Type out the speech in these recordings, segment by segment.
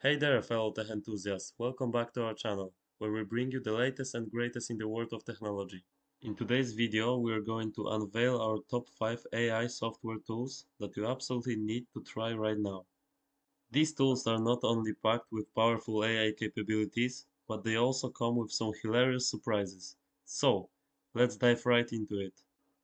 Hey there, fellow tech enthusiasts. Welcome back to our channel, where we bring you the latest and greatest in the world of technology. In today's video, we are going to unveil our top 5 AI software tools that you absolutely need to try right now. These tools are not only packed with powerful AI capabilities, but they also come with some hilarious surprises. So, let's dive right into it.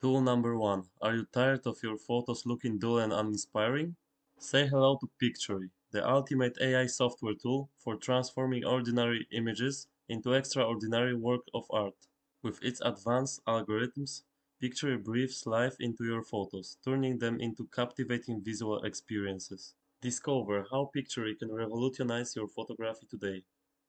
Tool number 1. Are you tired of your photos looking dull and uninspiring? Say hello to Pictory, the ultimate AI software tool for transforming ordinary images into extraordinary work of art. With its advanced algorithms, Pictory breathes life into your photos, turning them into captivating visual experiences. Discover how Pictory can revolutionize your photography today.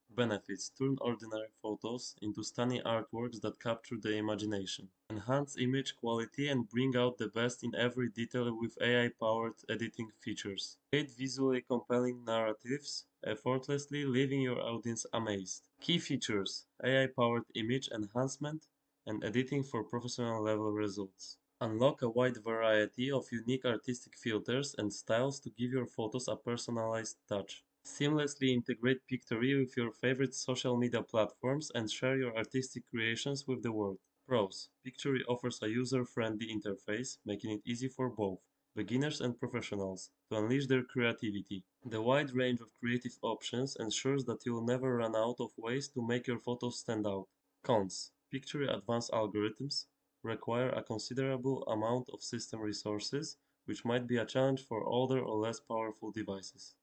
Benefits: turn ordinary photos into stunning artworks that capture the imagination. Enhance image quality and bring out the best in every detail with AI-powered editing features. Create visually compelling narratives, effortlessly leaving your audience amazed. Key features: AI-powered image enhancement and editing for professional level results. Unlock a wide variety of unique artistic filters and styles to give your photos a personalized touch. Seamlessly integrate Pictory with your favorite social media platforms and share your artistic creations with the world. Pros: Pictory offers a user-friendly interface, making it easy for both beginners and professionals to unleash their creativity. The wide range of creative options ensures that you'll never run out of ways to make your photos stand out. Cons: Pictory advanced algorithms require a considerable amount of system resources, which might be a challenge for older or less powerful devices.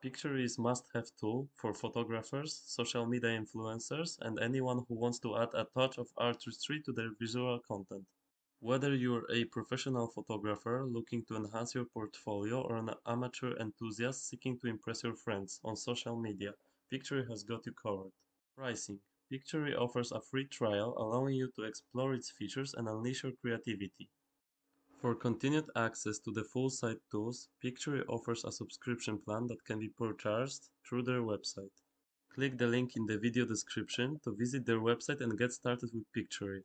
Pictory is must-have tool for photographers, social media influencers, and anyone who wants to add a touch of artistry to their visual content. Whether you're a professional photographer looking to enhance your portfolio or an amateur enthusiast seeking to impress your friends on social media, Pictory has got you covered. Pricing: Pictory offers a free trial allowing you to explore its features and unleash your creativity. For continued access to the full site tools, Pictory offers a subscription plan that can be purchased through their website. Click the link in the video description to visit their website and get started with Pictory.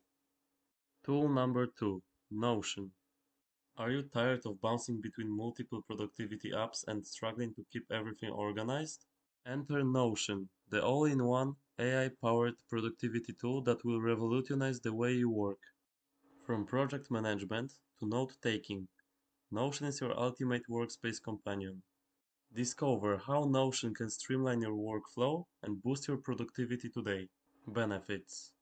Tool number 2. Notion. Are you tired of bouncing between multiple productivity apps and struggling to keep everything organized? Enter Notion, the all-in-one AI-powered productivity tool that will revolutionize the way you work. From project management to note-taking, Notion is your ultimate workspace companion. Discover how Notion can streamline your workflow and boost your productivity today. Benefits: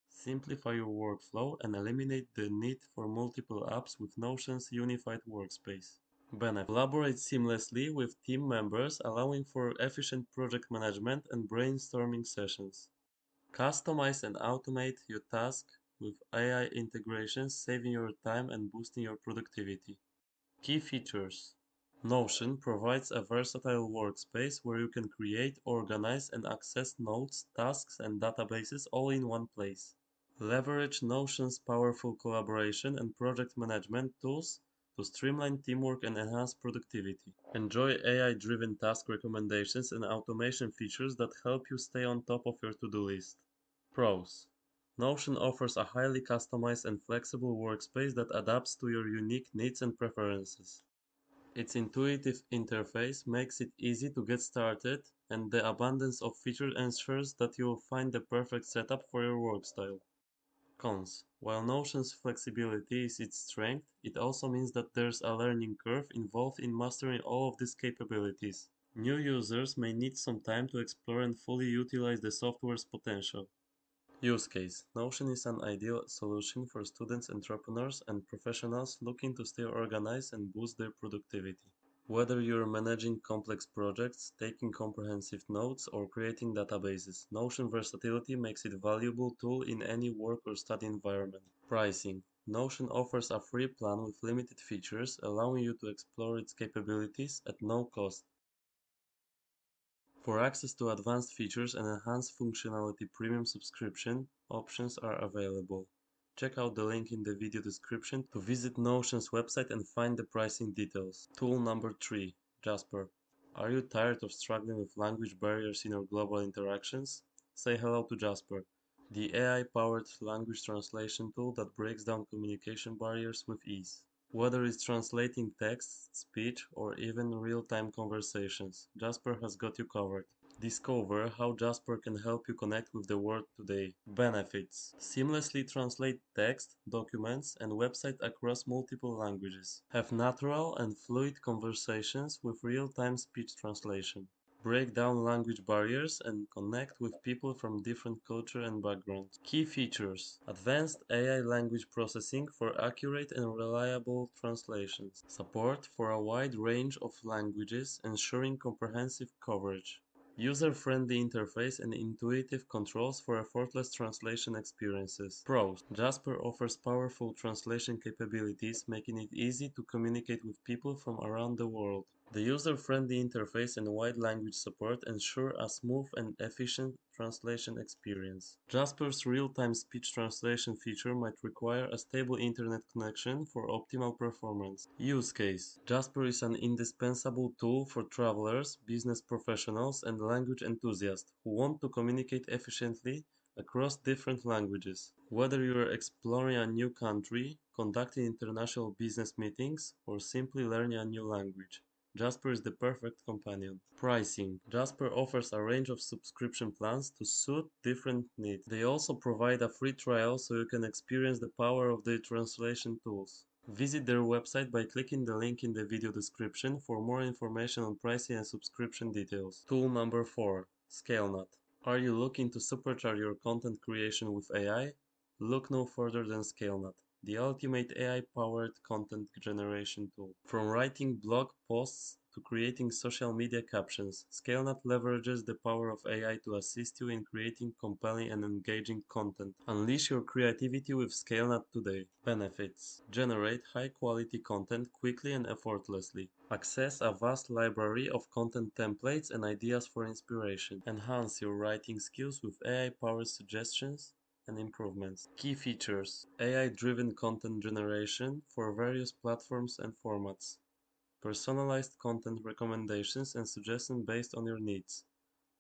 simplify your workflow and eliminate the need for multiple apps with Notion's unified workspace. Benefits: collaborate seamlessly with team members, allowing for efficient project management and brainstorming sessions. Customize and automate your task with AI integrations, saving your time and boosting your productivity. Key features: Notion provides a versatile workspace where you can create, organize, and access notes, tasks, and databases all in one place. Leverage Notion's powerful collaboration and project management tools to streamline teamwork and enhance productivity. Enjoy AI-driven task recommendations and automation features that help you stay on top of your to-do list. Pros: Notion offers a highly customized and flexible workspace that adapts to your unique needs and preferences. Its intuitive interface makes it easy to get started, and the abundance of features ensures that you will find the perfect setup for your work style. Cons: while Notion's flexibility is its strength, it also means that there's a learning curve involved in mastering all of these capabilities. New users may need some time to explore and fully utilize the software's potential. Use case: Notion is an ideal solution for students, entrepreneurs, and professionals looking to stay organized and boost their productivity. Whether you're managing complex projects, taking comprehensive notes, or creating databases, Notion versatility makes it a valuable tool in any work or study environment. Pricing: Notion offers a free plan with limited features, allowing you to explore its capabilities at no cost. For access to advanced features and enhanced functionality, premium subscription options are available. Check out the link in the video description to visit Notion's website and find the pricing details. Tool number 3. Jasper. Are you tired of struggling with language barriers in your global interactions? Say hello to Jasper, the AI-powered language translation tool that breaks down communication barriers with ease. Whether it's translating text, speech, or even real-time conversations, Jasper has got you covered. Discover how Jasper can help you connect with the world today. Benefits: seamlessly translate text, documents, and websites across multiple languages. Have natural and fluid conversations with real-time speech translation. Break down language barriers and connect with people from different cultures and backgrounds. Key features: advanced AI language processing for accurate and reliable translations. Support for a wide range of languages, ensuring comprehensive coverage. User-friendly interface and intuitive controls for effortless translation experiences. Pros: Jasper offers powerful translation capabilities, making it easy to communicate with people from around the world. The user-friendly interface and wide language support ensure a smooth and efficient translation experience. Jasper's real-time speech translation feature might require a stable internet connection for optimal performance. Use case: Jasper is an indispensable tool for travelers, business professionals, and language enthusiasts who want to communicate efficiently across different languages. Whether you are exploring a new country, conducting international business meetings, or simply learning a new language, Jasper is the perfect companion. Pricing: Jasper offers a range of subscription plans to suit different needs. They also provide a free trial so you can experience the power of their translation tools. Visit their website by clicking the link in the video description for more information on pricing and subscription details. Tool number 4. ScaleNut. Are you looking to supercharge your content creation with AI? Look no further than ScaleNut, the ultimate AI-powered content generation tool. From writing blog posts to creating social media captions, ScaleNut leverages the power of AI to assist you in creating compelling and engaging content. Unleash your creativity with ScaleNut today. Benefits: generate high-quality content quickly and effortlessly. Access a vast library of content templates and ideas for inspiration. Enhance your writing skills with AI-powered suggestions and improvements. Key features: AI-driven content generation for various platforms and formats. Personalized content recommendations and suggestions based on your needs.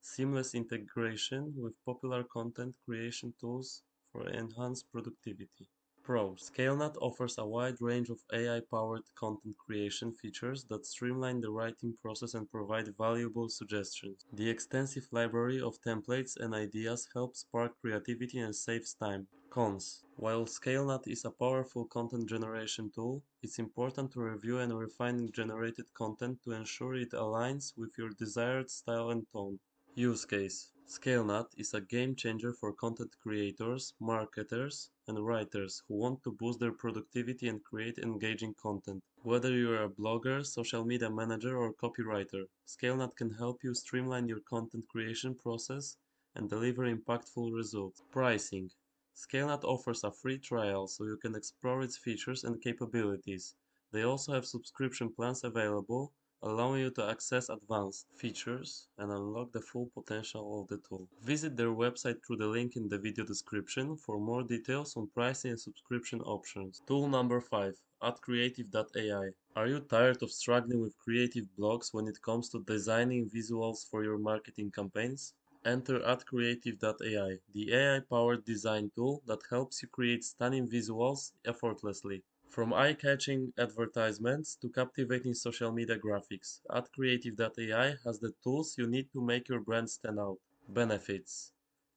Seamless integration with popular content creation tools for enhanced productivity. Pros: ScaleNut offers a wide range of AI-powered content creation features that streamline the writing process and provide valuable suggestions. The extensive library of templates and ideas helps spark creativity and saves time. Cons: while ScaleNut is a powerful content generation tool, it's important to review and refine generated content to ensure it aligns with your desired style and tone. Use case: ScaleNut is a game changer for content creators, marketers, and writers who want to boost their productivity and create engaging content. Whether you're a blogger, social media manager, or copywriter, ScaleNut can help you streamline your content creation process and deliver impactful results. Pricing: ScaleNut offers a free trial so you can explore its features and capabilities. They also have subscription plans available, allowing you to access advanced features and unlock the full potential of the tool. Visit their website through the link in the video description for more details on pricing and subscription options. Tool number 5. AddCreative.ai. Are you tired of struggling with creative blocks when it comes to designing visuals for your marketing campaigns? Enter AddCreative.ai, the AI-powered design tool that helps you create stunning visuals effortlessly. From eye-catching advertisements to captivating social media graphics, AddCreative.ai has the tools you need to make your brand stand out. Benefits: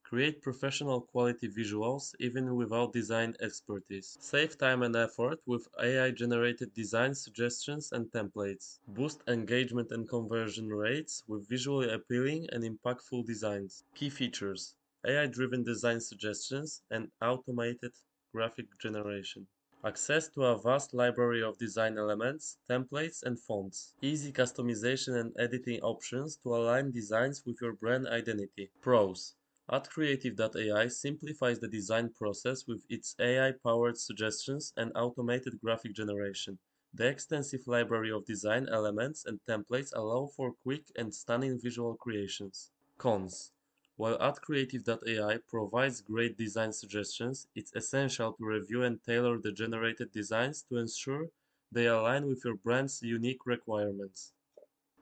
create professional quality visuals even without design expertise. Save time and effort with AI-generated design suggestions and templates. Boost engagement and conversion rates with visually appealing and impactful designs. Key features: AI-driven design suggestions and automated graphic generation. Access to a vast library of design elements, templates, and fonts. Easy customization and editing options to align designs with your brand identity. Pros: AddCreative.ai simplifies the design process with its AI-powered suggestions and automated graphic generation. The extensive library of design elements and templates allow for quick and stunning visual creations. Cons: while AddCreative.ai provides great design suggestions, it's essential to review and tailor the generated designs to ensure they align with your brand's unique requirements.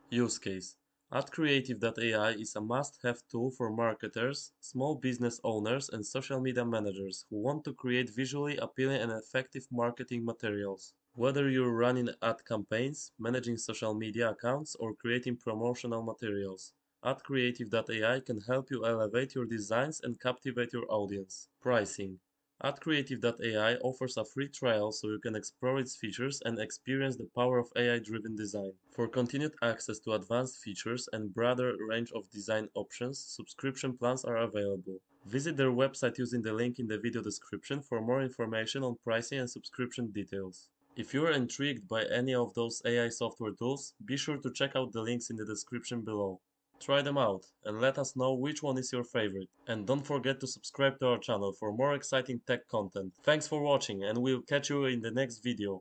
Use case: AddCreative.ai is a must-have tool for marketers, small business owners, and social media managers who want to create visually appealing and effective marketing materials. Whether you're running ad campaigns, managing social media accounts, or creating promotional materials, AdCreative.ai can help you elevate your designs and captivate your audience. Pricing. AdCreative.ai offers a free trial so you can explore its features and experience the power of AI-driven design. For continued access to advanced features and broader range of design options, subscription plans are available. Visit their website using the link in the video description for more information on pricing and subscription details. If you are intrigued by any of those AI software tools, be sure to check out the links in the description below. Try them out and let us know which one is your favorite. And don't forget to subscribe to our channel for more exciting tech content. Thanks for watching and we'll catch you in the next video.